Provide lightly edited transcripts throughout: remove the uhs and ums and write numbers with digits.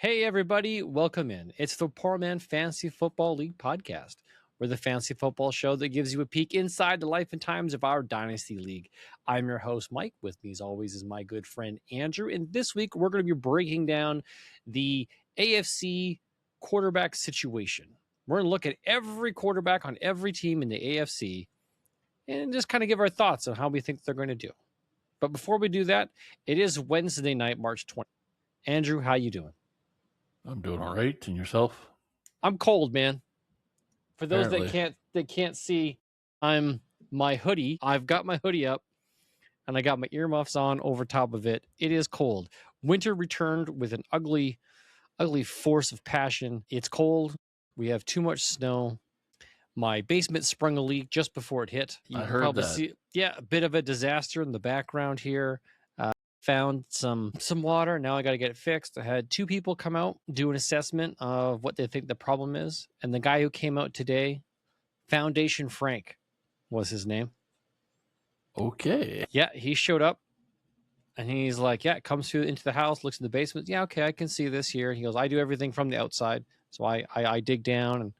Hey, everybody, welcome in. It's the Poor Man Fantasy Football League podcast. We're the fantasy football show that gives you a peek inside the life and times of our Dynasty League. I'm your host, Mike. With me, as always, is my good friend, Andrew. And this week, we're going to be breaking down the AFC quarterback situation. We're going to look at every quarterback on every team in the AFC and just kind of give our thoughts on how we think they're going to do. But before we do that, it is Wednesday night, March 20th. Andrew, how you doing? I'm doing all right. And yourself? I'm cold, man. For those that can't see, my hoodie. I've got my hoodie up and I got my earmuffs on over top of it. It is cold. Winter returned with an ugly force of passion. It's cold. We have too much snow. My basement sprung a leak just before it hit. I heard that. A bit of a disaster in the background here. Found some water. Now I got to get it fixed. I had two people come out, do an assessment of what they think the problem is. And the guy who came out today, Foundation Frank was his name. Okay. Yeah, he showed up and he's like, yeah, comes through into the house, looks in the basement. Yeah, okay, I can see this here. He goes, I do everything from the outside. So I dig down and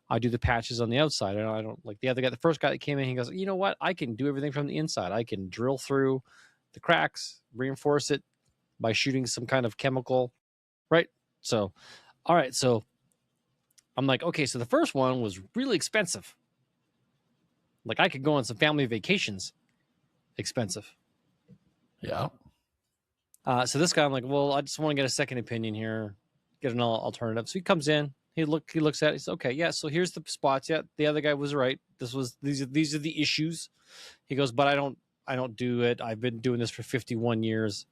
I do the patches on the outside. I don't like the other guy. The first guy that came in, he goes, you know what? I can do everything from the inside. I can drill through the cracks, reinforce it by shooting some kind of chemical, right? So, all right. So I'm like, okay, so the first one was really expensive. Like I could go on some family vacations. Expensive. Yeah. So this guy, I'm like, well, I just want to get a second opinion here, get an alternative. So he comes in, he looks at it, he says, okay, yeah, so here's the spots. Yeah, the other guy was right. These are the issues. He goes, but I don't do it. I've been doing this for 51 years.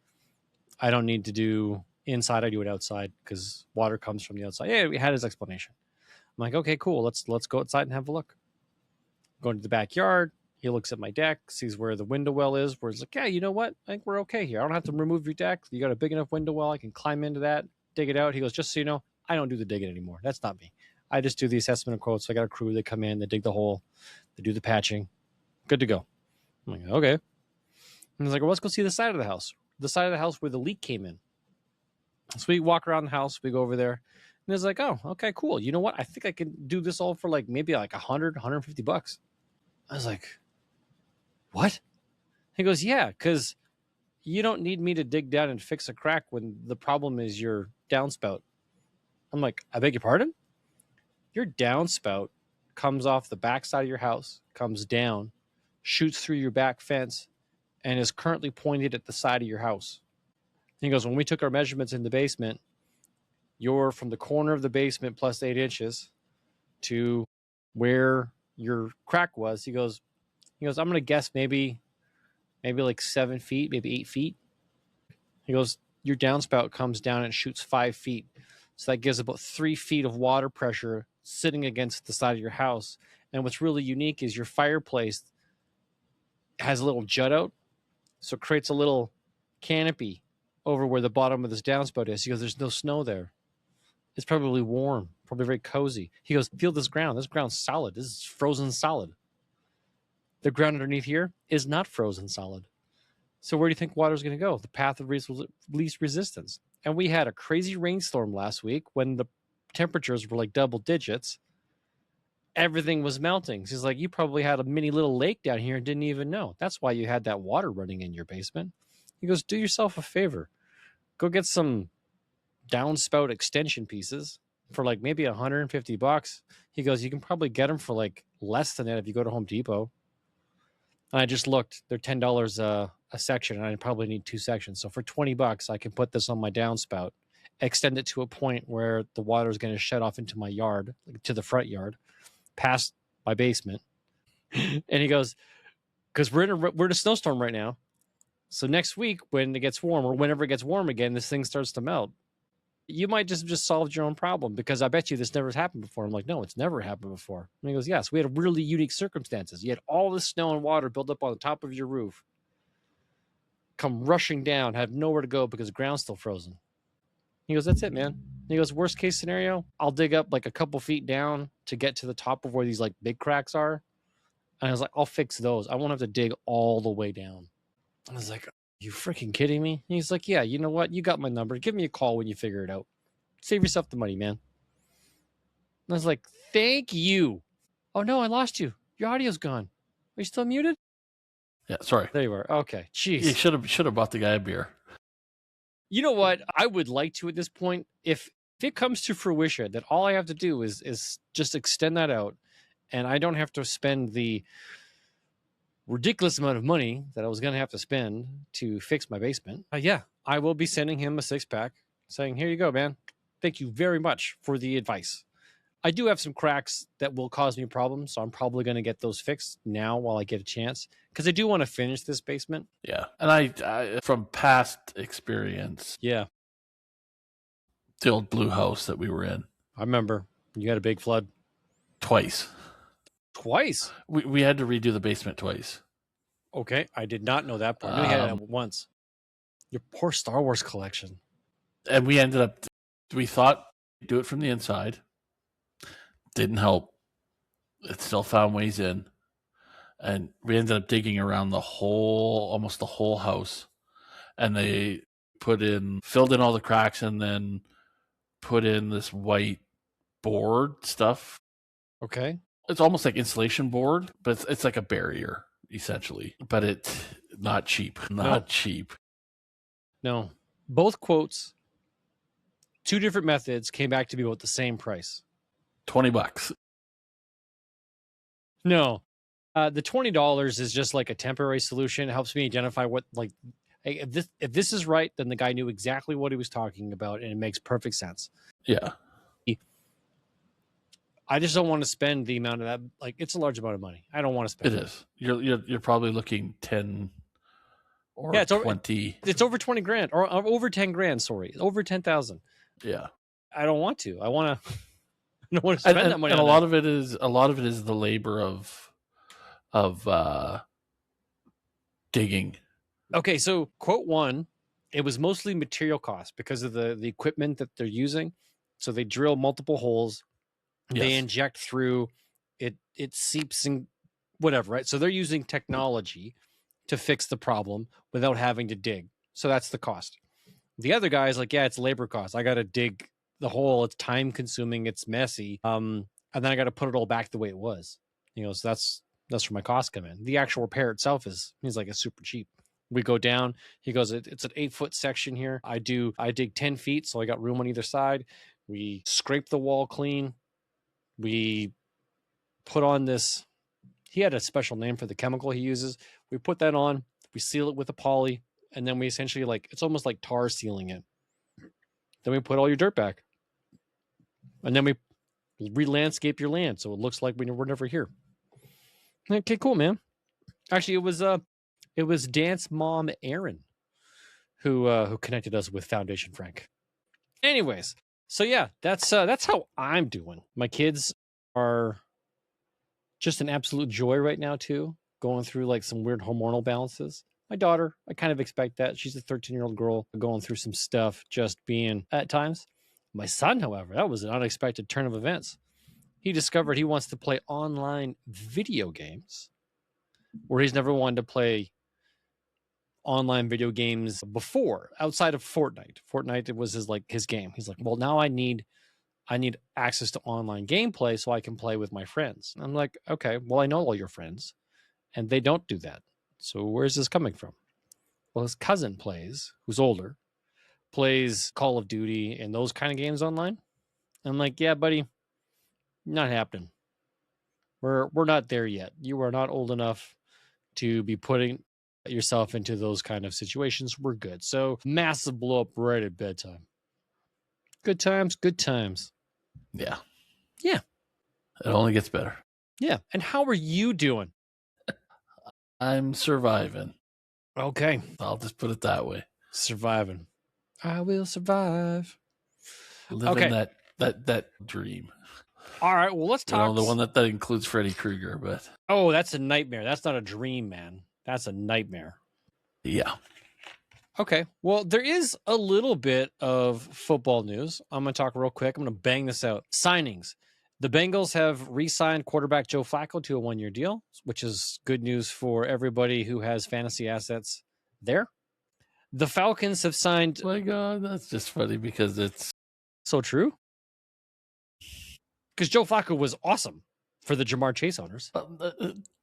I don't need to do inside. I do it outside because water comes from the outside. Yeah, we had his explanation. I'm like, okay, cool. Let's go outside and have a look. Going to the backyard. He looks at my deck, sees where the window well is, where he's like, yeah, you know what? I think we're okay here. I don't have to remove your deck. You got a big enough window well. I can climb into that, dig it out. He goes, just so you know, I don't do the digging anymore. That's not me. I just do the assessment and quotes. So I got a crew. They come in, they dig the hole, they do the patching. Good to go. I'm like, okay. And he's like, well, let's go see the side of the house where the leak came in. So we walk around the house, we go over there, and it's like, oh, okay, cool. You know what? I think I can do this all for maybe $150. I was like, what? He goes, yeah, because you don't need me to dig down and fix a crack when the problem is your downspout. I'm like, I beg your pardon? Your downspout comes off the back side of your house, comes down, shoots through your back fence, and is currently pointed at the side of your house. And he goes, when we took our measurements in the basement, you're from the corner of the basement plus 8 inches to where your crack was. He goes, I'm going to guess maybe like 7 feet, maybe 8 feet. He goes, your downspout comes down and shoots 5 feet. So that gives about 3 feet of water pressure sitting against the side of your house. And what's really unique is your fireplace has a little jut out. So it creates a little canopy over where the bottom of this downspout is. He goes, there's no snow there. It's probably warm, probably very cozy. He goes, feel this ground. This ground's solid. This is frozen solid. The ground underneath here is not frozen solid. So where do you think water's going to go? The path of least resistance. And we had a crazy rainstorm last week when the temperatures were like double digits. Everything was melting. She's like, you probably had a mini little lake down here and didn't even know. That's why you had that water running in your basement. He goes, do yourself a favor. Go get some downspout extension pieces for maybe $150. He goes, you can probably get them for less than that if you go to Home Depot. And I just looked. They're $10 a section, and I probably need 2 sections. So for $20, I can put this on my downspout, extend it to a point where the water is going to shut off into my yard, to the front yard, past my basement. And he goes, because we're in a snowstorm right now. So next week, when it gets warm, or whenever it gets warm again, this thing starts to melt. You might just solved your own problem, because I bet you this never happened before. I'm like, no, it's never happened before. And he goes, yes, we had really unique circumstances. You had all this snow and water built up on the top of your roof, come rushing down, have nowhere to go because the ground's still frozen. He goes, that's it, man. And he goes, worst case scenario, I'll dig up a couple feet down to get to the top of where these big cracks are. And I was like, I'll fix those. I won't have to dig all the way down. I was like, you freaking kidding me? And he's like, yeah, you know what? You got my number. Give me a call when you figure it out. Save yourself the money, man. And I was like, thank you. Oh, no, I lost you. Your audio's gone. Are you still muted? Yeah, sorry. There you are. Okay. Jeez. You should have bought the guy a beer. You know what? I would like to at this point, if it comes to fruition, that all I have to do is just extend that out, and I don't have to spend the ridiculous amount of money that I was going to have to spend to fix my basement. Yeah, I will be sending him a 6-pack saying, here you go, man. Thank you very much for the advice. I do have some cracks that will cause me problems, so I'm probably going to get those fixed now while I get a chance, because I do want to finish this basement. Yeah, and I from past experience, Yeah, the old blue house that we were in, I remember you had a big flood. Twice. We had to redo the basement twice. Okay, I did not know that part. We had it once. Your poor Star Wars collection. And we ended up, we thought do it from the inside. Didn't help. It still found ways in. And we ended up digging around almost the whole house. And they filled in all the cracks, and then put in this white board stuff. Okay. It's almost like insulation board, but it's like a barrier, essentially. But it's not cheap. Cheap. No. Both quotes, 2 different methods, came back to be about the same price. $20. No. The $20 is just like a temporary solution. It helps me identify what, like, hey, if this is right, then the guy knew exactly what he was talking about, and it makes perfect sense. Yeah. I just don't want to spend the amount of that. Like, it's a large amount of money. I don't want to spend it. Is. You're probably looking 10 or 20. It's over 20 grand or over 10 grand. Sorry, over 10,000. Yeah. I don't want to. I want to. I don't want to spend that money. And a lot of it is the labor of digging. Okay, so quote 1, it was mostly material cost because of the equipment that they're using. So they drill multiple holes. Yes. They inject through it. It seeps and whatever, right? So they're using technology to fix the problem without having to dig. So that's the cost. The other guy is like, yeah, it's labor cost. I got to dig the hole. It's time consuming. It's messy. And then I got to put it all back the way it was. So that's where my costs come in. The actual repair itself it's super cheap. We go down. He goes, it's an 8-foot section here. I dig 10 feet, so I got room on either side. We scrape the wall clean. We put on this. He had a special name for the chemical he uses. We put that on. We seal it with a poly, and then we essentially it's almost like tar sealing it. Then we put all your dirt back, and then we re-landscape your land so it looks like we're never here. Okay, cool, man. Actually, it was Dance Mom Erin who connected us with Foundation Frank. Anyways, so yeah, that's how I'm doing. My kids are just an absolute joy right now too, going through some weird hormonal balances. My daughter, I kind of expect that. She's a 13-year-old girl going through some stuff, just being at times. My son, however, that was an unexpected turn of events. He discovered he wants to play online video games where he's never wanted to play online video games before, outside of Fortnite. Fortnite, it was his game. He's like, well, now I need access to online gameplay so I can play with my friends. I'm like, okay, well, I know all your friends, and they don't do that. So where's this coming from? Well, his cousin who's older, plays Call of Duty and those kind of games online. I'm like, yeah, buddy, not happening. We're not there yet. You are not old enough to be putting yourself into those kind of situations. We're good. So massive blow up right at bedtime. Good times. Yeah. Yeah. It only gets better. Yeah. And how are you doing? I'm surviving. Okay. I'll just put it that way. Surviving. I will survive. Living that dream. All right. Well, let's talk. The one that includes Freddy Krueger, but. Oh, that's a nightmare. That's not a dream, man. That's a nightmare. Yeah. Okay. Well, there is a little bit of football news. I'm going to talk real quick. I'm going to bang this out. Signings. The Bengals have re-signed quarterback Joe Flacco to a 1-year deal, which is good news for everybody who has fantasy assets there. The Falcons have signed... My God, that's just funny because it's So true. Because Joe Flacco was awesome for the Jamar Chase owners.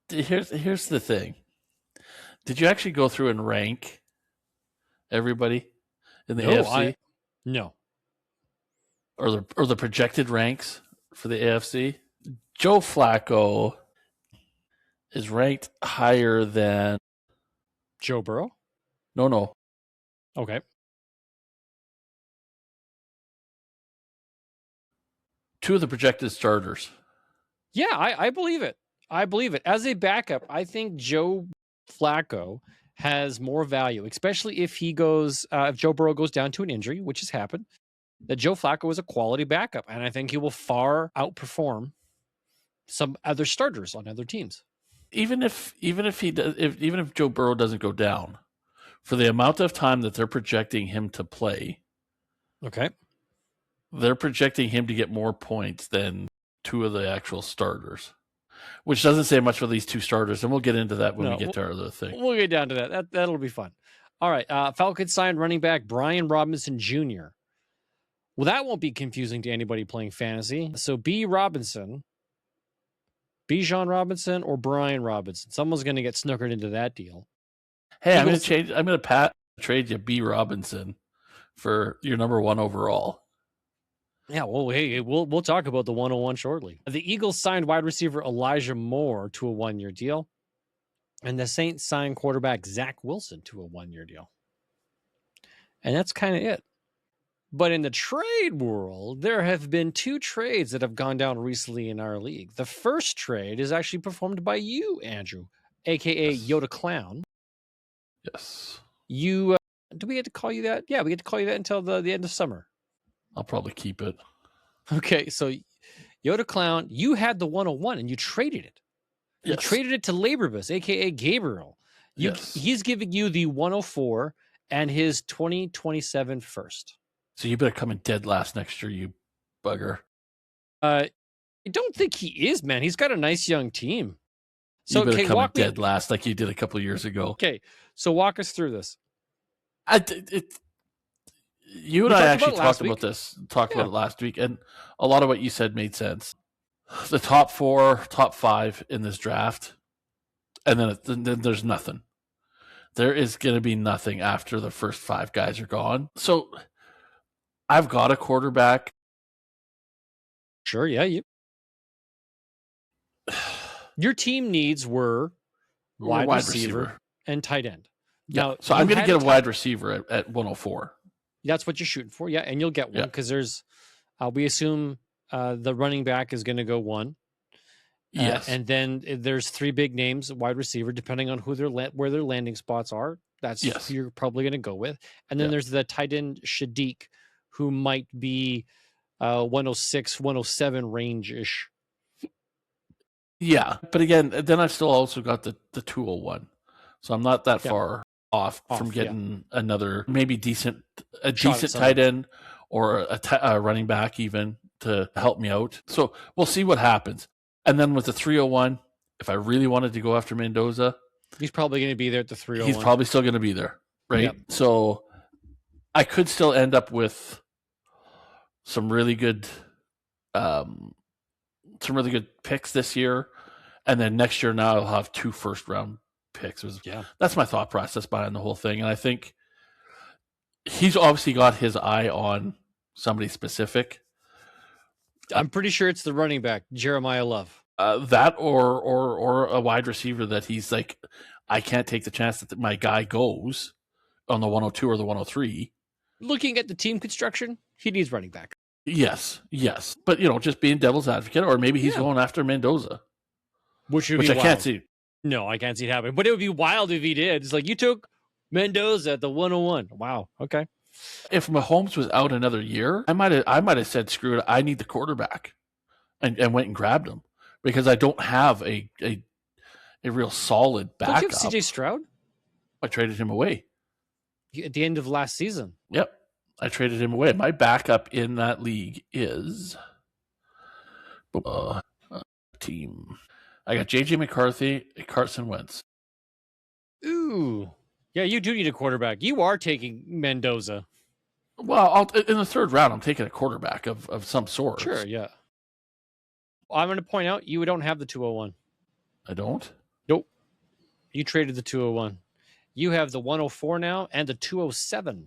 Here's the thing. Did you actually go through and rank everybody in the AFC? No. Or the projected ranks for the AFC? Joe Flacco is ranked higher than Joe Burrow? No. Okay. Two of the projected starters. Yeah, I believe it. I believe it. As a backup, I think Joe Flacco has more value, especially if if Joe Burrow goes down to an injury, which has happened, that Joe Flacco is a quality backup. And I think he will far outperform some other starters on other teams. Even if Joe Burrow doesn't go down, for the amount of time that they're projecting him to play, okay, they're projecting him to get more points than two of the actual starters, which doesn't say much for these two starters, and we'll get into that when we get to our other thing. We'll get down to that. That'll be fun. All right, Falcons signed running back Brian Robinson Jr. Well, that won't be confusing to anybody playing fantasy. So Bijan Robinson, or Brian Robinson. Someone's going to get snookered into that deal. Hey, I'm going to trade you B. Robinson for your number 1 overall. Yeah, well, hey, we'll talk about the 101 shortly. The Eagles signed wide receiver Elijah Moore to a 1-year deal, and the Saints signed quarterback Zach Wilson to a 1-year deal. And that's kind of it. But in the trade world, there have been 2 trades that have gone down recently in our league. The first trade is actually performed by you, Andrew, a.k.a. Yoda Clown. Yes. You, do we get to call you that? Yeah, we get to call you that until the end of summer. I'll probably keep it. Okay, so Yoda Clown, you had the 101 and you traded it. You traded it to Laborbus, a.k.a. Gabriel. Yes. He's giving you the 104 and his 2027 first. So you better come in dead last next year, you bugger. I don't think he is, man. He's got a nice young team. So you better come in dead last like you did a couple of years ago. Okay, so walk us through this. You and I actually talked about it last week, and a lot of what you said made sense. The top 4, top 5 in this draft, and then there's nothing. There is going to be nothing after the first 5 guys are gone. So I've got a quarterback. Sure, yeah. Your team needs were wide receiver and tight end. Yeah. Now, so I'm going to get a wide receiver at 104. That's what you're shooting for, yeah, and you'll get one because there's, we assume the running back is going to go 1. Yes, and then there's 3 big names, wide receiver, depending on who where their landing spots are. That's who you're probably going to go with, and then there's the tight end Shadiq, who might be 106, 107 range ish. Yeah, but again, then I've still also got the 201, so I'm not that far off from getting another maybe decent tight end or a running back even to help me out. So we'll see what happens. And then with the 301, if I really wanted to go after Mendoza, he's probably going to be there at the 301. He's probably still going to be there, right? Yep. So I could still end up with some really good picks this year, and then next year now I'll have 2 first-round picks. That's my thought process behind the whole thing, and I think he's obviously got his eye on somebody specific. I'm pretty sure it's the running back, Jeremiah Love. That or a wide receiver that he's like, I can't take the chance that my guy goes on the 102 or the 103. Looking at the team construction, he needs running back. Yes. But, just being devil's advocate, or maybe he's going after Mendoza. Which I can't see. No, I can't see it happening. But it would be wild if he did. It's like, you took Mendoza at the 101. Wow. Okay. If Mahomes was out another year, I might have said, screw it, I need the quarterback, and went and grabbed him because I don't have a real solid backup. Don't you have CJ Stroud? I traded him away at the end of last season. Yep, I traded him away. My backup in that league is team. I got JJ McCarthy, Carson Wentz. Ooh. Yeah, you do need a quarterback. You are taking Mendoza. Well, in the third round, I'm taking a quarterback of some sort. Sure, yeah. I'm going to point out you don't have the 201. I don't? Nope. You traded the 201. You have the 104 now and the 207.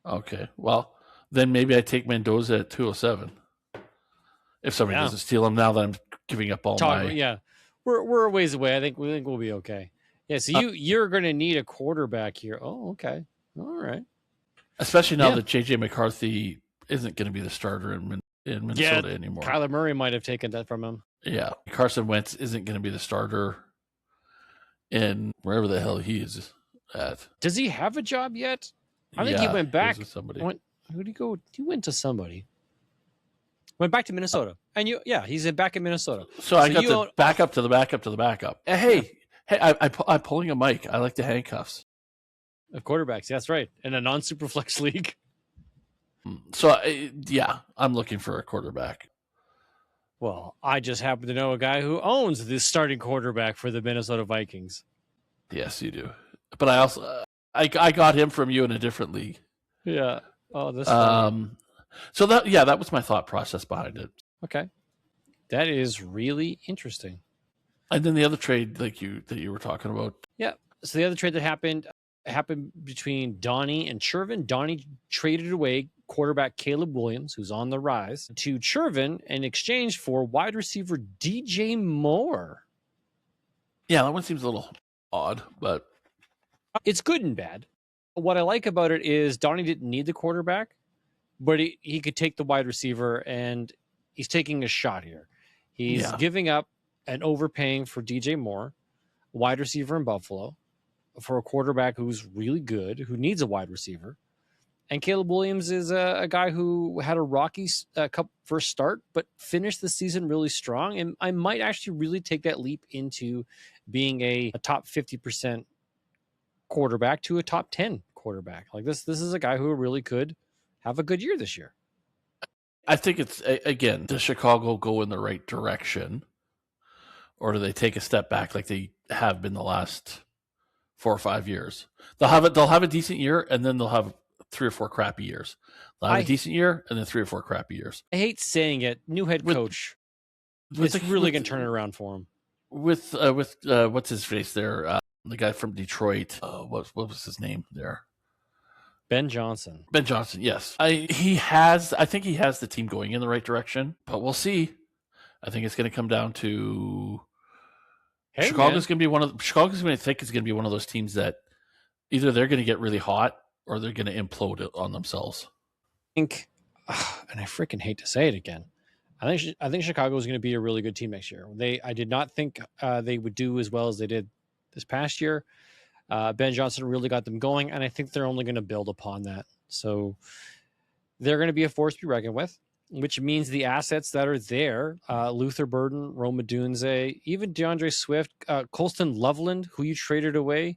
Okay. Well, then maybe I take Mendoza at 207. If somebody doesn't steal him now that I'm giving up all my... Yeah. We're a ways away. I think we'll be okay. Yeah, so you're going to need a quarterback here. Oh, okay. All right. Especially now that J.J. McCarthy isn't going to be the starter in Minnesota anymore. Kyler Murray might have taken that from him. Yeah. Carson Wentz isn't going to be the starter in wherever the hell he is at. Does he have a job yet? I think he went back. Somebody. Who did he go? He went to somebody. Went back to Minnesota. And he's back in Minnesota. So I got the backup to the backup to the backup. Hey, I'm pulling a mic. I like the handcuffs. Of quarterbacks, that's right. In a non-super flex league. So, I'm looking for a quarterback. Well, I just happen to know a guy who owns the starting quarterback for the Minnesota Vikings. Yes, you do. But I also I got him from you in a different league. Yeah. Oh, this. So that was my thought process behind it. Okay, that is really interesting. And then the other trade, that you were talking about. Yeah. So the other trade that happened between Donnie and Chervin. Donnie traded away quarterback Caleb Williams, who's on the rise, to Chervin in exchange for wide receiver DJ Moore. Yeah, that one seems a little odd, but it's good and bad. What I like about it is Donnie didn't need the quarterback, but he could take the wide receiver, and he's taking a shot here. He's giving up and overpaying for DJ Moore, wide receiver in Buffalo, for a quarterback who's really good, who needs a wide receiver. And Caleb Williams is a guy who had a rocky first start, but finished the season really strong. And I might actually really take that leap into being a top 50% quarterback to a top 10 quarterback. Like this is a guy who really could have a good year this year. I think it's, again, does Chicago go in the right direction, or do they take a step back like they have been the last 4 or 5 years? They'll have a decent year, and then they'll have 3 or 4 crappy years. They'll have a decent year, and then 3 or 4 crappy years. I hate saying it. New head coach. It's really going to turn it around for him. With what's his face there? The guy from Detroit. What was his name there? Ben Johnson. Ben Johnson, yes. I think he has the team going in the right direction, but we'll see. I think it's going to come down to Chicago's going to think it's going to be one of those teams that either they're going to get really hot or they're going to implode on themselves. And I freaking hate to say it again, I think Chicago is going to be a really good team next year. I did not think they would do as well as they did this past year. Ben Johnson really got them going, and I think they're only going to build upon that. So they're going to be a force to be reckoned with, which means the assets that are there, Luther Burden, Rome Odunze, even DeAndre Swift, Colston Loveland, who you traded away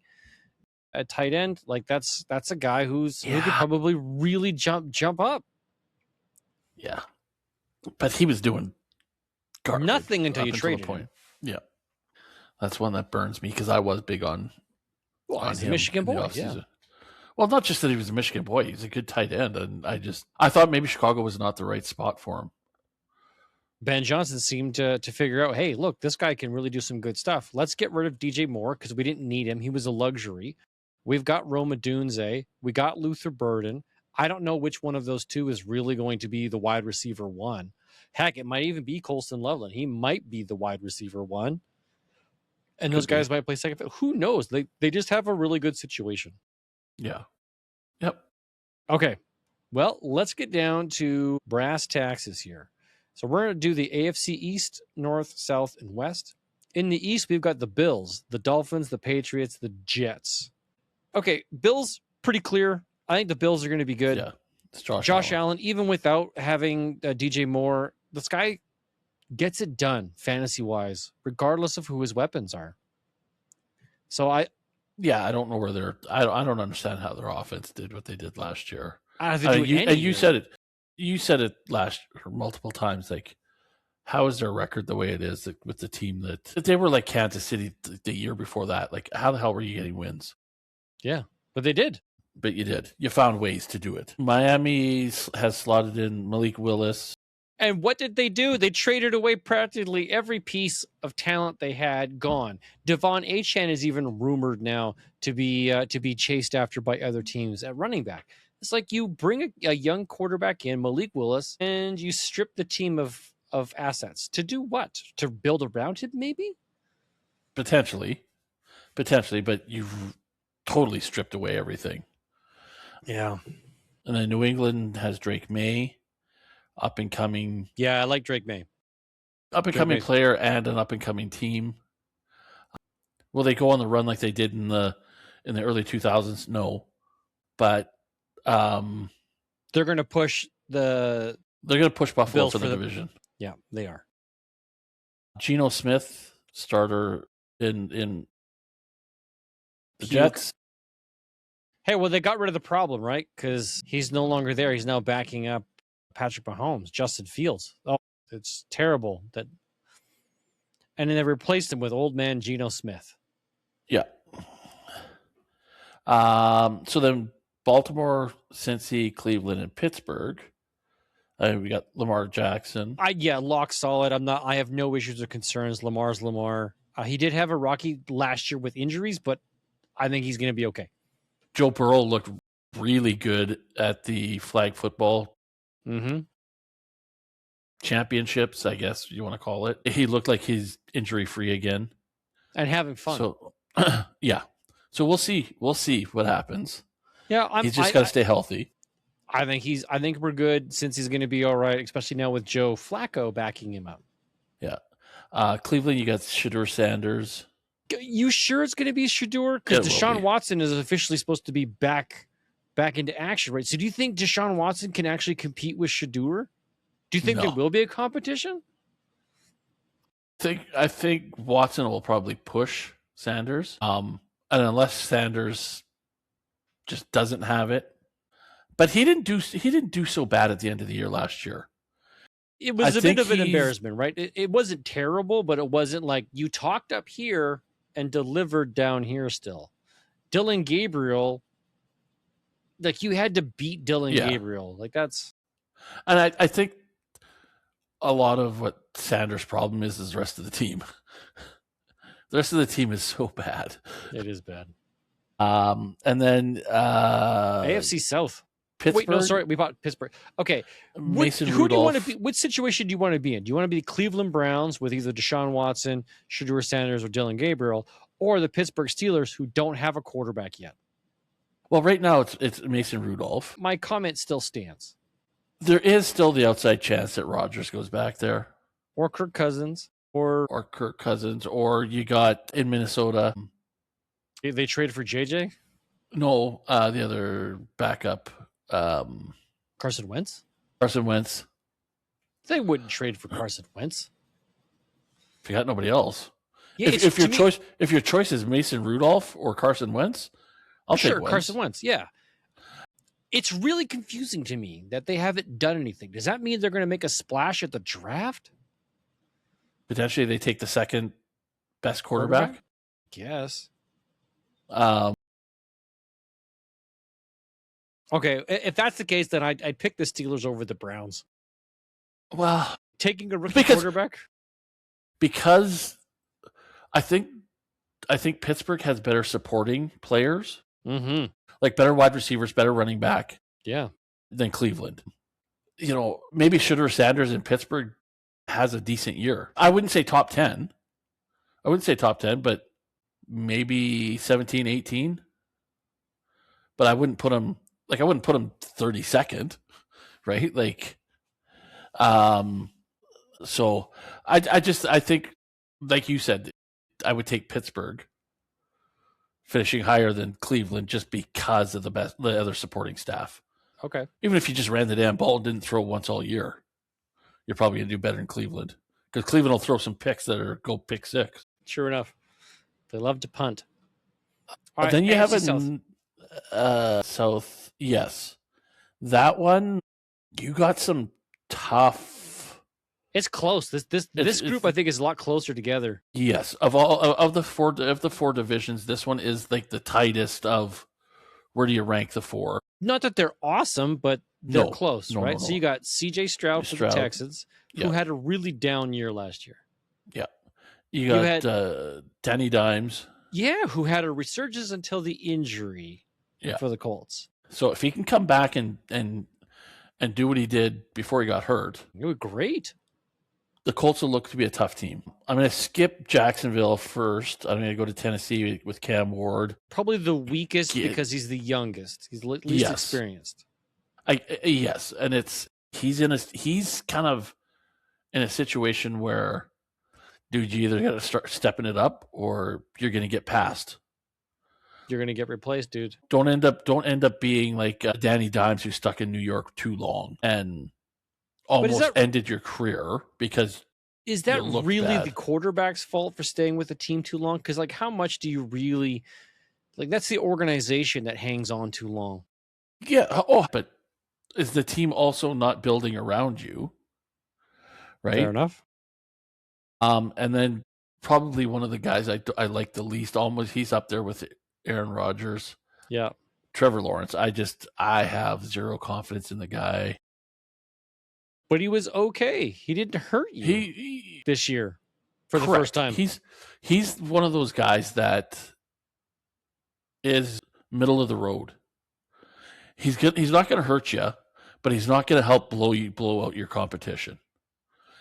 at tight end, like that's a guy who could probably really jump up. Yeah. But he was doing garbage. Nothing until you traded him. Yeah. That's one that burns me because I was big on he's a Michigan boy. Yeah. Well, not just that he was a Michigan boy. He's a good tight end. And I thought maybe Chicago was not the right spot for him. Ben Johnson seemed to figure out, hey, look, this guy can really do some good stuff. Let's get rid of DJ Moore because we didn't need him. He was a luxury. We've got Rome Odunze. We got Luther Burden. I don't know which one of those two is really going to be the wide receiver one. Heck, it might even be Colston Loveland. He might be the wide receiver one. And those guys might play second fiddle. Who knows? They just have a really good situation. Yeah. Yep. Okay. Well, let's get down to brass taxes here. So we're going to do the AFC East, North, South, and West. In the East, we've got the Bills, the Dolphins, the Patriots, the Jets. Okay, Bills, pretty clear. I think the Bills are going to be good. Yeah. It's Josh Allen, even without having DJ Moore, this guy gets it done fantasy-wise, regardless of who his weapons are. So I don't know where I don't understand how their offense did what they did last year. You said it. You said it multiple times. Like, how is their record the way it is with the team that they were like Kansas City the year before that? Like, how the hell were you getting wins? Yeah, but they did. but you did. You found ways to do it. Miami has slotted in Malik Willis. And what did they do? They traded away practically every piece of talent they had gone. Devon Achane is even rumored now to be chased after by other teams at running back. It's like you bring a young quarterback in, Malik Willis, and you strip the team of assets. To do what? To build around him, maybe? Potentially, but you've totally stripped away everything. Yeah. And then New England has Drake May. Up and coming. Yeah, I like Drake May. Up and coming player and an up and coming team. Will they go on the run like they did in the early 2000s? No, but they're going to push They're going to push Buffalo Bills for the division. Yeah, they are. Geno Smith, starter in the Jets. Hey, well, they got rid of the problem, right? Because he's no longer there. He's now backing up Patrick Mahomes, Justin Fields. Oh, it's terrible that. And then they replaced him with old man Geno Smith. Yeah. So then Baltimore, Cincy, Cleveland, and Pittsburgh. We got Lamar Jackson. Lock solid. I have no issues or concerns. Lamar's Lamar. He did have a rocky last year with injuries, but I think he's going to be okay. Joe Burrow looked really good at the flag football championships, I guess you want to call it. He looked like he's injury-free again. And having fun. So, yeah. So we'll see. We'll see what happens. Yeah, he's just got to stay healthy. I think we're good since he's going to be all right, especially now with Joe Flacco backing him up. Yeah. Cleveland, you got Shedeur Sanders. You sure it's going to be Shedeur? Because Deshaun Watson is officially supposed to be back into action, right? So do you think Deshaun Watson can actually compete with Shedeur? Do you think there will be a competition? I think Watson will probably push Sanders. And unless Sanders just doesn't have it. But he didn't do so bad at the end of the year last year. It was a bit of an embarrassment, right? It wasn't terrible, but it wasn't like you talked up here and delivered down here still. Dylan Gabriel, like you had to beat Dylan Gabriel. Like that's. And I think a lot of what Sanders' problem is the rest of the team. The rest of the team is so bad. It is bad. And then AFC South. Pittsburgh. Wait, no, sorry, we bought Pittsburgh. Okay, Mason who Rudolph. do you want to be? What situation do you want to be in? Do you want to be the Cleveland Browns with either Deshaun Watson, Shedeur Sanders, or Dylan Gabriel, or the Pittsburgh Steelers who don't have a quarterback yet? Well, right now it's Mason Rudolph. My comment still stands. There is still the outside chance that Rodgers goes back there, or Kirk Cousins, or Kirk Cousins, or you got in Minnesota. They traded for JJ. No, the other backup. Carson Wentz. Carson Wentz. They wouldn't trade for Carson Wentz. If you got nobody else. Yeah, if your choice is Mason Rudolph or Carson Wentz, I'll take Wentz. Carson Wentz. Yeah. It's really confusing to me that they haven't done anything. Does that mean they're going to make a splash at the draft? Potentially, they take the second best quarterback. Yes. Okay, if that's the case, then I'd pick the Steelers over the Browns. Well, taking a rookie quarterback? Because I think Pittsburgh has better supporting players. Mm-hmm. Like better wide receivers, better running back. Yeah. Than Cleveland. Maybe Shedeur Sanders in Pittsburgh has a decent year. I wouldn't say top 10. But maybe 17, 18. But I wouldn't put him 32nd, right? Like, so I think, like you said, I would take Pittsburgh finishing higher than Cleveland just because of the other supporting staff. Okay. Even if you just ran the damn ball and didn't throw once all year, you're probably going to do better than Cleveland because Cleveland will throw some picks that are go pick six. Sure enough. They love to punt. Right, then you have South. Yes. That one, you got some tough. It's close. This group I think is a lot closer together. Yes. Of the four divisions, this one is like the tightest of where do you rank the 4? Not that they're awesome, but they're close, no, right? no, So no. you got C.J. Stroud for the Texans, who Yeah. had a really down year last year. Yeah. You got Danny Dimes. Yeah, who had a resurgence until the injury for the Colts. So if he can come back and do what he did before he got hurt, it would be great. The Colts will look to be a tough team. I'm going to skip Jacksonville first. I'm going to go to Tennessee with Cam Ward. Probably the weakest because he's the youngest. He's least experienced. Yes, and he's kind of in a situation where, dude, you either got to start stepping it up or you're going to get passed. You're going to get replaced, dude. Don't end up being like Danny Dimes, who's stuck in New York too long and almost ended your career because is that really the quarterback's fault for staying with the team too long? Because like, how much do you really like? That's the organization that hangs on too long. Yeah. Oh, but is the team also not building around you? Right. Fair enough. And then probably one of the guys I like the least, almost he's up there with Aaron Rodgers. Yeah. Trevor Lawrence. I have zero confidence in the guy. But he was okay. He didn't hurt you this year for the first time. He's one of those guys that is middle of the road. He's not going to hurt you, but he's not going to help blow out your competition.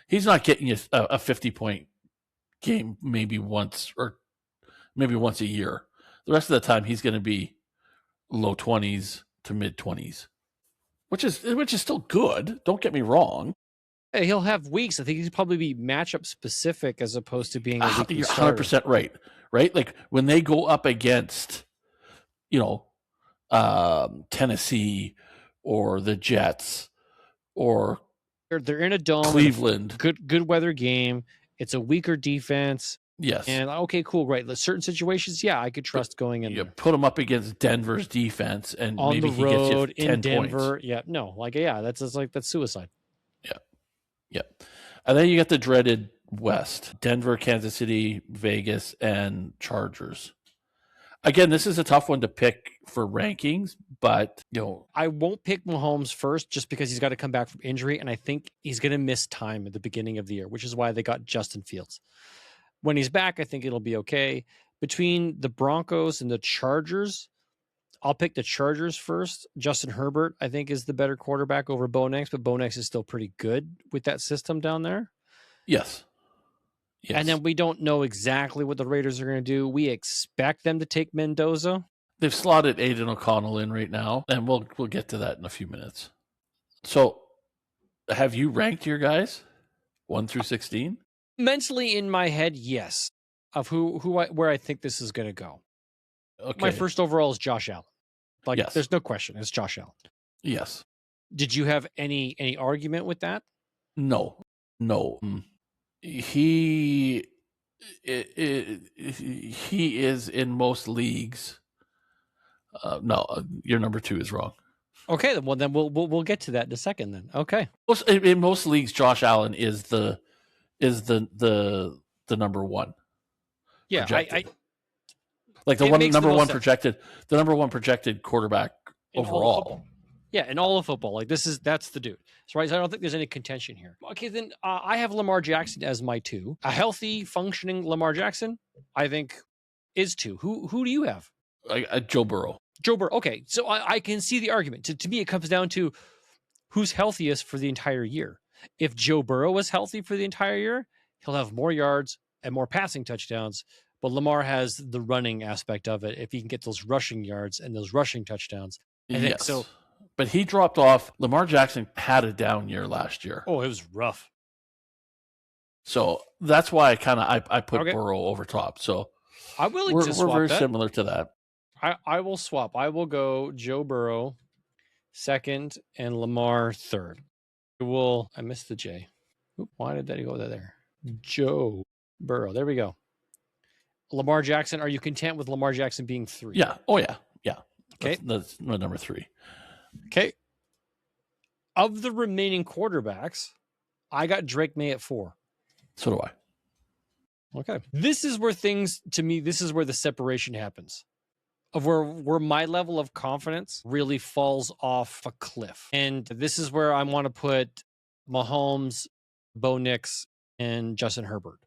He's not getting you a 50-point game maybe once a year. The rest of the time he's going to be low 20s to mid 20s. Which is still good. Don't get me wrong. Hey, he'll have weeks. I think he'd probably be matchup specific as opposed to being a weekly You're starter. 100% right. Right? Like when they go up against, Tennessee or the Jets or they're in a dome, Cleveland, good weather game. It's a weaker defense. Yes. And okay, cool, right. Certain situations, I could trust going in. You put him up against Denver's defense, and on maybe the road he gets you 10 in Denver. Points. Yeah, no, that's suicide. Yeah. And then you got the dreaded West: Denver, Kansas City, Vegas, and Chargers. Again, this is a tough one to pick for rankings, but I won't pick Mahomes first just because he's got to come back from injury, and I think he's going to miss time at the beginning of the year, which is why they got Justin Fields. When he's back, I think it'll be okay. Between the Broncos and the Chargers, I'll pick the Chargers first. Justin Herbert, I think, is the better quarterback over Bo Nix, but Bo Nix is still pretty good with that system down there. Yes. And then we don't know exactly what the Raiders are going to do. We expect them to take Mendoza. They've slotted Aiden O'Connell in right now, and we'll get to that in a few minutes. So, have you ranked your guys 1 through 16? Mentally in my head, yes, of where I think this is going to go. Okay. My first overall is Josh Allen. Yes. There's no question. It's Josh Allen. Yes. Did you have any argument with that? No. He is in most leagues. No, your number 2 is wrong. Okay, well then we'll get to that in a second. Then okay. In most leagues, Josh Allen is the number 1. Yeah, projected. Like the number one projected quarterback overall. In all of football, that's the dude. So, right, so I don't think there's any contention here. Okay, then I have Lamar Jackson as my 2. A healthy, functioning Lamar Jackson, I think, is 2. Who do you have? Joe Burrow. Joe Burrow. Okay, so I can see the argument. To me, it comes down to who's healthiest for the entire year. If Joe Burrow was healthy for the entire year, he'll have more yards and more passing touchdowns. But Lamar has the running aspect of it. If he can get those rushing yards and those rushing touchdowns, I think so. But he dropped off. Lamar Jackson had a down year last year. Oh, it was rough. So that's why I put Burrow over top. So I'm willing to swap. We're very similar to that. I will swap. I will go Joe Burrow second and Lamar third. I missed the J. Oop, why did that go there? Joe Burrow. There we go. Lamar Jackson. Are you content with Lamar Jackson being 3? Yeah. Oh yeah. Yeah. Okay. That's my number 3. Okay. Of the remaining quarterbacks, I got Drake May at 4. So do I. Okay. This is where the separation happens. of where my level of confidence really falls off a cliff. And this is where I want to put Mahomes, Bo Nix, and Justin Herbert.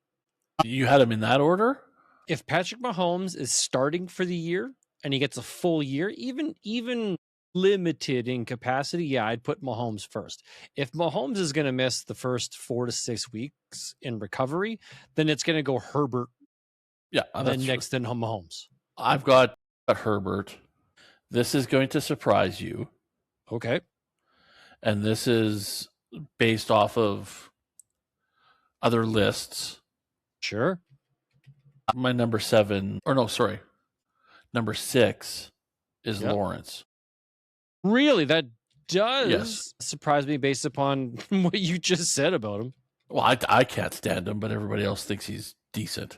You had him in that order? If Patrick Mahomes is starting for the year and he gets a full year, even limited in capacity, yeah, I'd put Mahomes first. If Mahomes is going to miss the first 4 to 6 weeks in recovery, then it's going to go Herbert, Yeah, then Nix, then Mahomes. I've got Herbert. This is going to surprise you. Okay. And this is based off of other lists. Sure. My number 6 is Lawrence. Really? That does surprise me based upon what you just said about him. Well, I can't stand him, but everybody else thinks he's decent.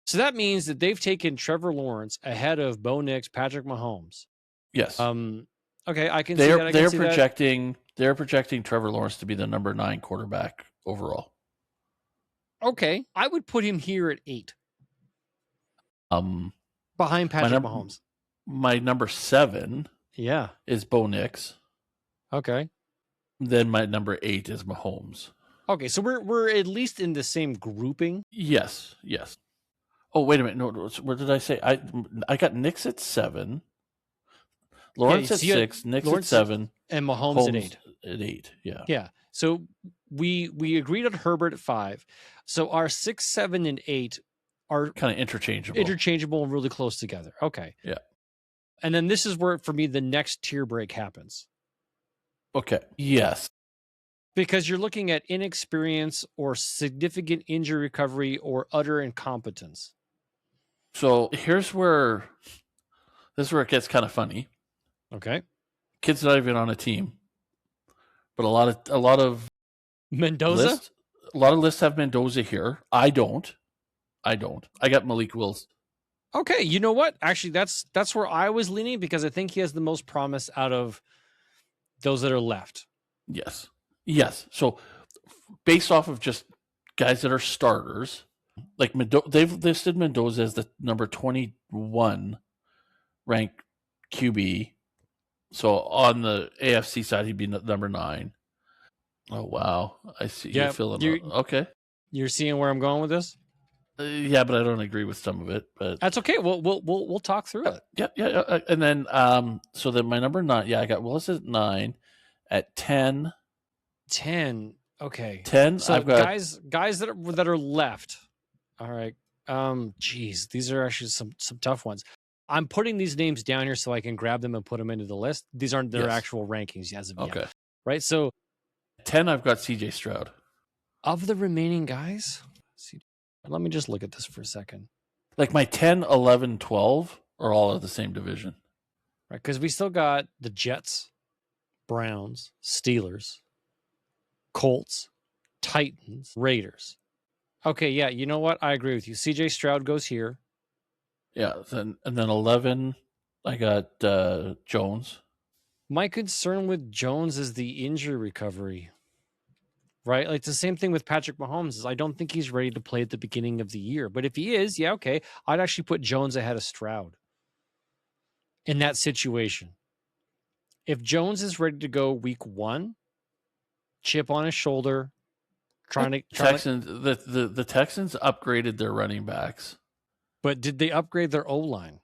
So that means that they've taken Trevor Lawrence ahead of Bo Nix, Patrick Mahomes. Yes. Okay, I can see that. They're projecting Trevor Lawrence to be the number 9 quarterback overall. Okay, I would put him here at 8. Behind Patrick Mahomes. My number 7 is Bo Nix. Okay. Then my number 8 is Mahomes. Okay, so we're at least in the same grouping. Yes. Oh, wait a minute. No, what did I say? I got Nix at 7, Lawrence at 6, Nix at 7, and Mahomes at 8. At 8, yeah. Yeah. So we agreed on Herbert at 5. So our 6, 7, and 8 are kind of interchangeable and really close together. Okay. Yeah. And then this is where, for me, the next tier break happens. Okay. Yes. Because you're looking at inexperience or significant injury recovery or utter incompetence. So here's where it gets kind of funny. Okay. Kid's not even on a team, but a lot of Mendoza. A lot of lists have Mendoza here. I don't. I got Malik Willis. Okay, you know what? Actually, that's where I was leaning because I think he has the most promise out of those that are left. Yes. So based off of just guys that are starters, like they've listed Mendoza as the number 21 ranked QB. So on the AFC side, he'd be number 9. Oh wow, I see. Yeah, okay. You're seeing where I'm going with this? Yeah, but I don't agree with some of it. But that's okay. We'll talk through it. Yeah. And then so then my number 9. Yeah, I got Willis at 9. At 10. 10. Okay. 10. So I've got guys that are left. All right. Geez, these are actually some tough ones. I'm putting these names down here so I can grab them and put them into the list. These aren't their actual rankings as of yet. Right. So 10, I've got CJ Stroud. Of the remaining guys, let me just look at this for a second. Like my 10, 11, 12 are all of the same division. Right. Because we still got the Jets, Browns, Steelers, Colts, Titans, Raiders. Okay, yeah, you know what? I agree with you. CJ Stroud goes here. Yeah, and then 11, I got Jones. My concern with Jones is the injury recovery. Right? Like, it's the same thing with Patrick Mahomes. Is I don't think he's ready to play at the beginning of the year. But if he is, yeah, okay. I'd actually put Jones ahead of Stroud in that situation. If Jones is ready to go week 1, chip on his shoulder, the Texans upgraded their running backs. But did they upgrade their O-line?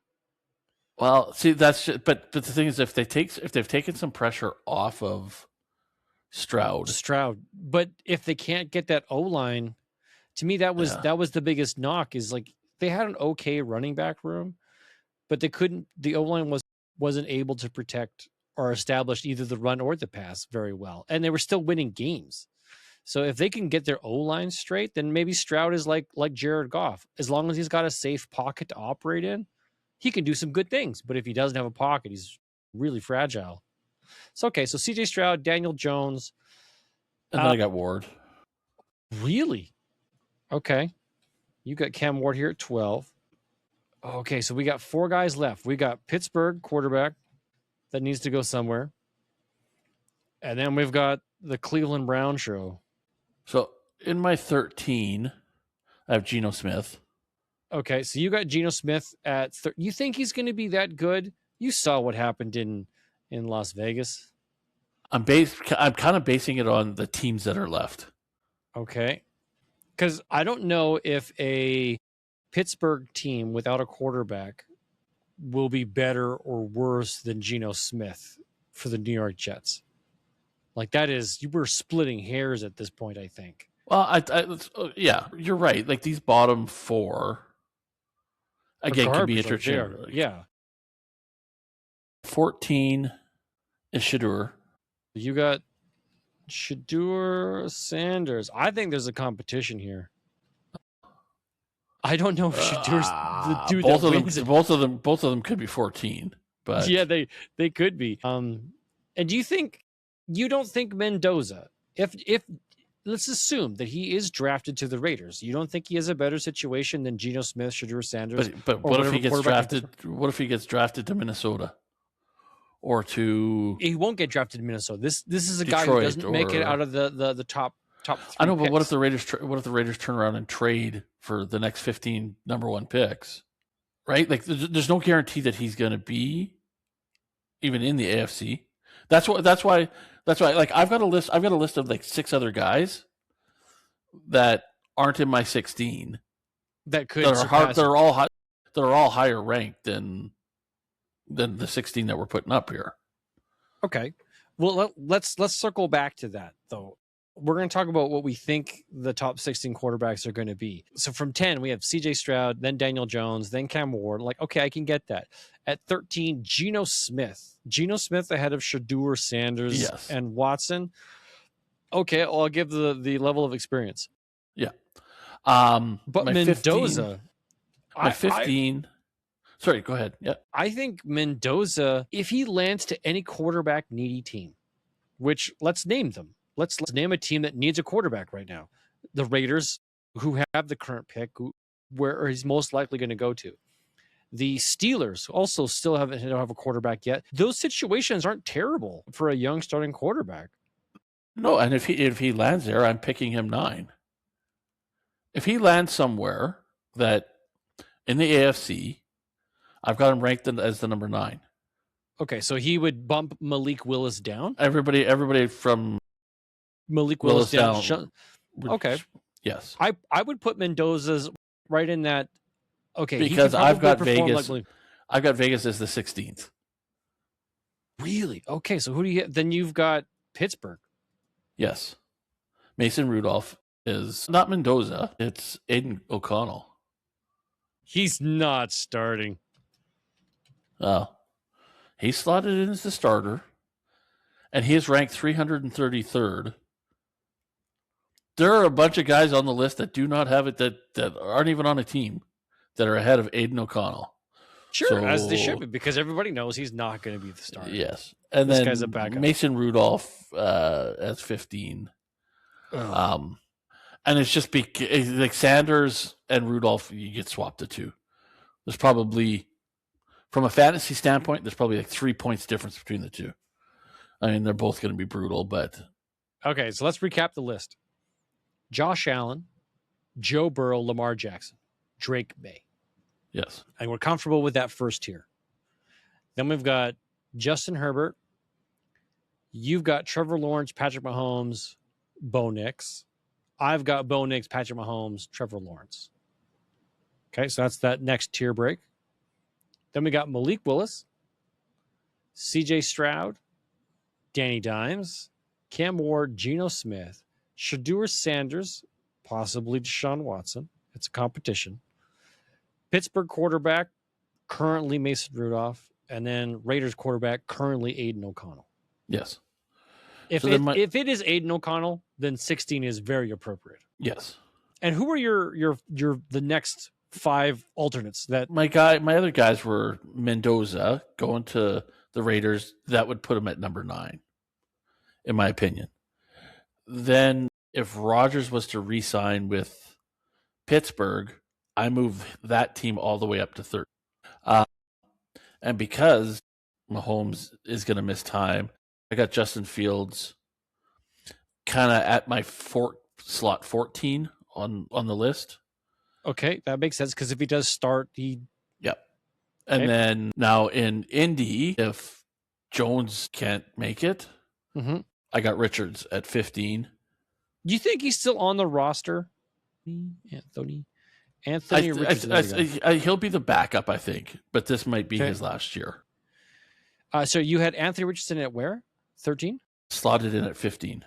Well, see, that's just, but the thing is, if they've taken some pressure off of Stroud, but if they can't get that O-line, to me that was the biggest knock. Is like they had an okay running back room, but they couldn't. The O-line wasn't able to protect or establish either the run or the pass very well, and they were still winning games. So if they can get their O-line straight, then maybe Stroud is like Jared Goff. As long as he's got a safe pocket to operate in, he can do some good things. But if he doesn't have a pocket, he's really fragile. So, okay, so CJ Stroud, Daniel Jones. And then I got Ward. Really? Okay. You got Cam Ward here at 12. Okay, so we got 4 guys left. We got Pittsburgh quarterback that needs to go somewhere. And then we've got the Cleveland Brown show. So in my 13, I have Geno Smith. Okay, so you got Geno Smith at you think he's going to be that good? You saw what happened in Las Vegas. I'm kind of basing it on the teams that are left. Okay, because I don't know if a Pittsburgh team without a quarterback will be better or worse than Geno Smith for the New York Jets. Like that is, you were splitting hairs at this point, I think. Well, yeah, you're right. Like these bottom four, again, could be interesting. Like, yeah. 14 is Shedeur. You got Shedeur Sanders. I think there's a competition here. I don't know if Shadeur's the dude both that of wins them. it. Both of them could be 14. But yeah, they could be. And do you don't think Mendoza, if let's assume that he is drafted to the Raiders, you don't think he has a better situation than Geno Smith, Shedeur Sanders? But what if he gets drafted? What if he gets drafted to Minnesota? Or to he won't get drafted in Minnesota. This is a Detroit, guy who doesn't make it out of the top 3. I know, but what if the Raiders turn around and trade for the next 15 number 1 picks? Right? Like there's no guarantee that he's going to be even in the AFC. That's why like I've got a list of like 6 other guys that aren't in my 16 that could they're all higher ranked than the 16 that we're putting up here. Okay. Well, let's circle back to that though. We're going to talk about what we think the top 16 quarterbacks are going to be. So from 10, we have CJ Stroud, then Daniel Jones, then Cam Ward. Like, okay, I can get that. At 13, Geno Smith. Geno Smith ahead of Shedeur Sanders and Watson. Okay, well, I'll give the level of experience. Yeah. But Mendoza. 15. Sorry, go ahead. Yeah. I think Mendoza, if he lands to any quarterback needy team, which let's name them. Let's name a team that needs a quarterback right now. The Raiders, who have the current pick, where he's most likely going to go to. The Steelers also still don't have a quarterback yet. Those situations aren't terrible for a young starting quarterback. No, and if he lands there, I'm picking him 9. If he lands somewhere that in the AFC, I've got him ranked as the number 9. Okay, so he would bump Malik Willis down? Everybody from Malik Willis down. Okay. Yes. I would put Mendoza's right in that. Okay. Because I've got Vegas. I've got Vegas as the 16th. Really? Okay. So who do you get? Then you've got Pittsburgh. Yes. Mason Rudolph is not Mendoza. It's Aiden O'Connell. He's not starting. Oh. He's slotted in as the starter. And he is ranked 333rd. There are a bunch of guys on the list that do not have it that aren't even on a team that are ahead of Aiden O'Connell. Sure, as they should be, because everybody knows he's not going to be the starter. Yes. And this guy's a backup. Mason Rudolph as 15. And it's just like Sanders and Rudolph, you get swapped to 2. There's probably, from a fantasy standpoint, there's probably like 3 points difference between the 2. I mean, they're both going to be brutal, but. Okay, so let's recap the list. Josh Allen, Joe Burrow, Lamar Jackson, Drake May. Yes. And we're comfortable with that first tier. Then we've got Justin Herbert. You've got Trevor Lawrence, Patrick Mahomes, Bo Nix. I've got Bo Nix, Patrick Mahomes, Trevor Lawrence. Okay, so that's that next tier break. Then we got Malik Willis, CJ Stroud, Danny Dimes, Cam Ward, Geno Smith, Shedeur Sanders, possibly Deshaun Watson. It's a competition. Pittsburgh quarterback, currently Mason Rudolph, and then Raiders quarterback, currently Aiden O'Connell. Yes. If it is Aiden O'Connell, then 16 is very appropriate. Yes. And who are your the next 5 alternates that my other guys were Mendoza going to the Raiders. That would put him at number 9, in my opinion. Then if Rodgers was to re-sign with Pittsburgh, I move that team all the way up to 3rd. And because Mahomes is going to miss time, I got Justin Fields kind of at my slot 14 on the list. Okay, that makes sense because if he does start, he. Yep. And Okay. then now in Indy, if Jones can't make it, Mm-hmm. I got Richards at 15. Do you think he's still on the roster? Anthony Richardson. He'll be the backup, I think, but this might be his last year. So you had Anthony Richardson at where? 13? Slotted in at 15.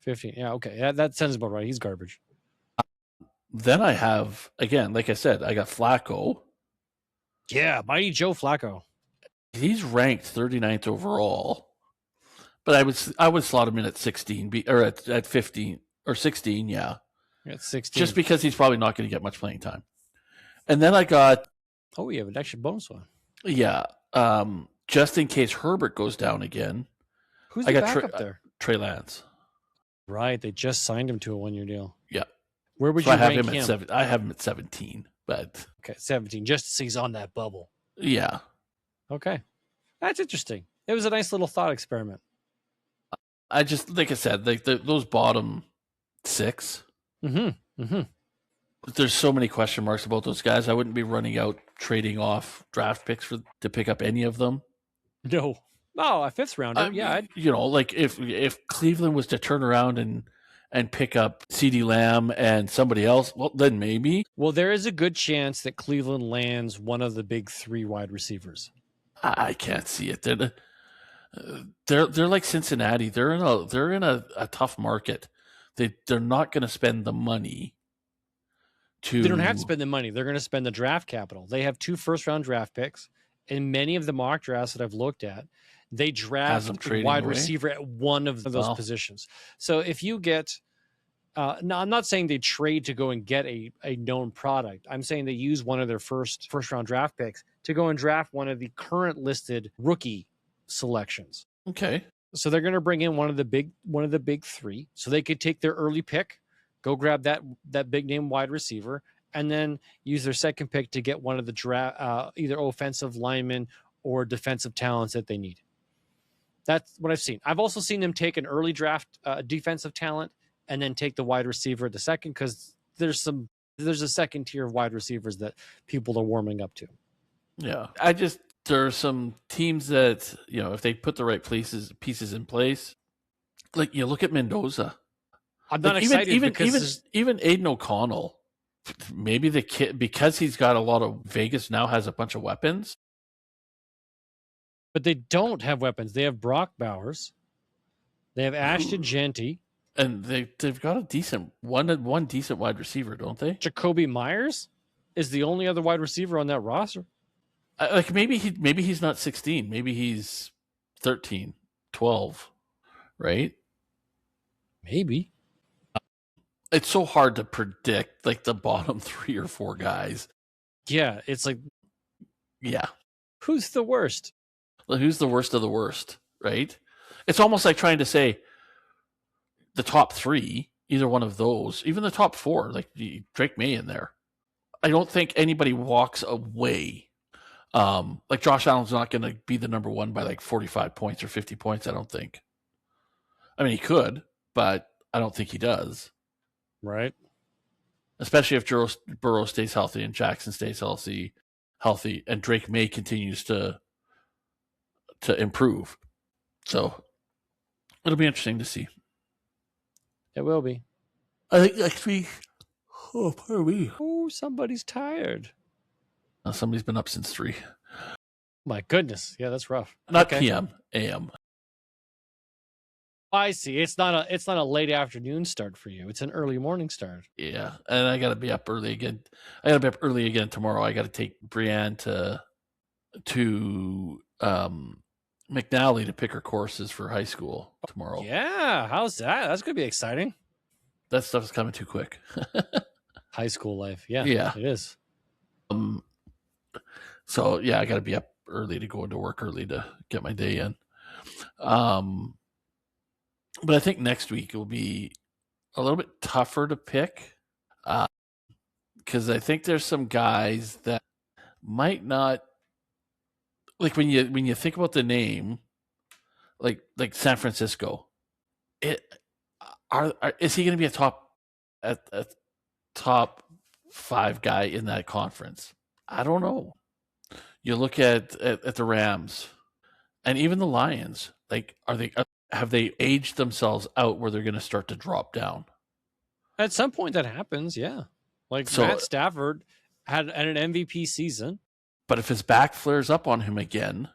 15. Yeah, okay. That sounds about right. He's garbage. Then I have, again, like I said, I got Flacco. Yeah, mighty Joe Flacco. He's ranked 39th overall, but I would slot him in at 16 or at 15 or 16. Yeah, at 16, just because he's probably not going to get much playing time. And then I got. Oh, we have an extra bonus one. Yeah, just in case Herbert goes down again. Who's the backup there? Trey Lance. Right, they just signed him to a 1-year deal. Yeah. Where would you rank him? I have him at 17, but okay, 17, just so he's on that bubble. Yeah. Okay, that's interesting. It was a nice little thought experiment. I just, like I said, like those bottom 6. Mm-hmm. Mm-hmm. There's so many question marks about those guys. I wouldn't be running out trading off draft picks to pick up any of them. No, a 5th rounder. Yeah, like if Cleveland was to turn around and pick up CeeDee Lamb and somebody else, well, then maybe. Well, there is a good chance that Cleveland lands one of the big 3 wide receivers. I can't see it. They're like Cincinnati. They're in a tough market. They're not going to spend the money. They don't have to spend the money. They're going to spend the draft capital. They have 2 first-round draft picks, and many of the mock drafts that I've looked at, they draft a wide receiver at one of those positions. So if you get, now I'm not saying they trade to go and get a known product. I'm saying they use one of their first-round draft picks to go and draft one of the current listed rookie selections. Okay. So they're going to bring in one of the big 3, so they could take their early pick, go grab that big name wide receiver, and then use their second pick to get one of the draft either offensive linemen or defensive talents that they need. That's what I've seen. I've also seen them take an early draft defensive talent and then take the wide receiver at the second, because there's a second tier of wide receivers that people are warming up to. Yeah, there are some teams that, if they put the right pieces in place, like you look at Mendoza. I'm not excited because even Aiden O'Connell, maybe the kid, because he's got a lot of Vegas now has a bunch of weapons. But they don't have weapons. They have Brock Bowers. They have Ashton Genty. And they've got a decent one decent wide receiver, don't they? Jacoby Myers is the only other wide receiver on that roster. Like maybe he's not 16. Maybe he's 13, 12, right? Maybe. It's so hard to predict like the bottom 3 or 4 guys. Yeah, it's like, yeah, who's the worst? Who's the worst of the worst, right? It's almost like trying to say the top 3, either one of those, even the top 4, like Drake May in there. I don't think anybody walks away. Like Josh Allen's not going to be the number 1 by like 45 points or 50 points, I don't think. I mean, he could, but I don't think he does. Right. Especially if Burrow stays healthy and Jackson stays healthy, and Drake May continues to improve. So it'll be interesting to see. It will be. I think next week. Oh, pardon me. Oh, somebody's tired. Somebody's been up since 3. My goodness. Yeah, that's rough. Not PM, AM. I see. It's not a late afternoon start for you. It's an early morning start. Yeah, and I got to be up early again. Tomorrow. I got to take Brienne to McNally to pick her courses for high school tomorrow. Yeah, how's that? That's going to be exciting. That stuff's coming too quick. High school life. Yeah, it is. So yeah, I got to be up early to go into work early to get my day in. But I think next week will be a little bit tougher to pick, because I think there's some guys that might not, like when you think about the name, like San Francisco, is he going to be a top 5 guy in that conference? I don't know. You look at the Rams and even the Lions. Like, have they aged themselves out where they're going to start to drop down? At some point that happens, yeah. Like Matt Stafford had an MVP season. But if his back flares up on him again,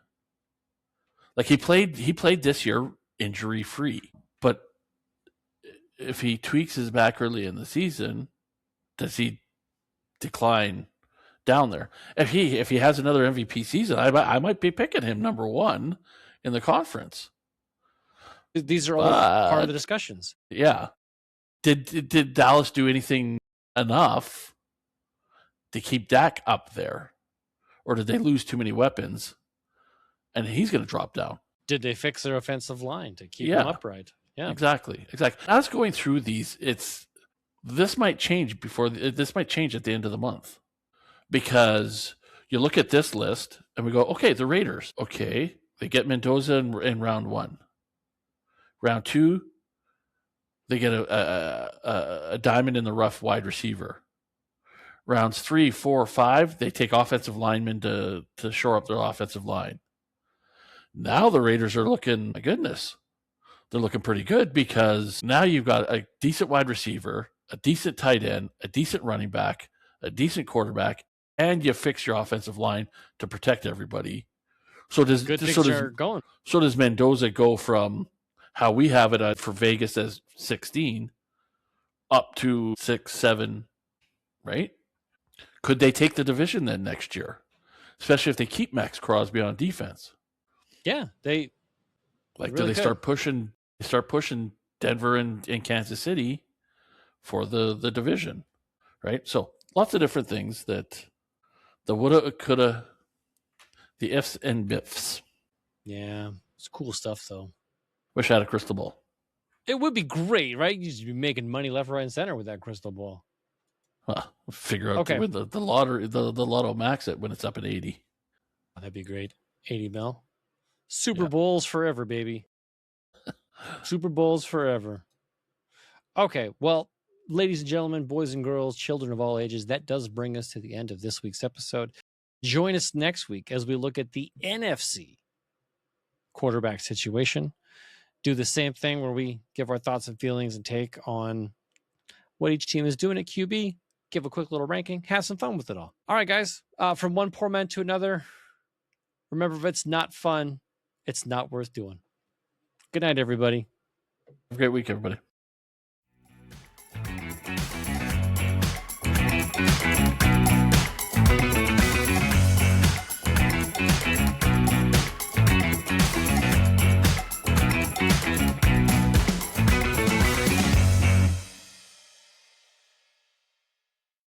like he played this year injury free. But if he tweaks his back early in the season, does he decline down there? If he has another MVP season, I might be picking him number 1 in the conference. These are all part of the discussions. Yeah. Did Dallas do anything enough to keep Dak up there? Or did they lose too many weapons and he's going to drop down? Did they fix their offensive line to keep him upright? Yeah. Exactly. I was going through these. This might change this might change at the end of the month, because you look at this list and we go, okay, the Raiders. Okay, they get Mendoza in round 1. Round 2, they get a diamond in the rough wide receiver. Rounds 3, 4, 5, they take offensive linemen to shore up their offensive line. Now the Raiders are looking, my goodness, they're looking pretty good, because now you've got a decent wide receiver, a decent tight end, a decent running back, a decent quarterback, and you fix your offensive line to protect everybody. So does Mendoza go from how we have it for Vegas as 16 up to 6, 7, right? Could they take the division then next year, especially if they keep Max Crosby on defense? Yeah, they like really do they start pushing Denver and Kansas City for the division, right? So lots of different things that the woulda, coulda, the ifs and biffs. Yeah, it's cool stuff though. Wish I had a crystal ball. It would be great, right? You'd be making money left, right, and center with that crystal ball. Figure out the lottery, the lotto max it when it's up at 80. Oh, that'd be great. 80 mil. Super Bowls forever, baby. Super Bowls forever. Okay, well, ladies and gentlemen, boys and girls, children of all ages, that does bring us to the end of this week's episode. Join us next week as we look at the NFC quarterback situation. Do the same thing where we give our thoughts and feelings and take on what each team is doing at QB, give a quick little ranking, have some fun with it all. All right, guys, from one poor man to another, remember, if it's not fun, it's not worth doing. Good night, everybody. Have a great week, everybody.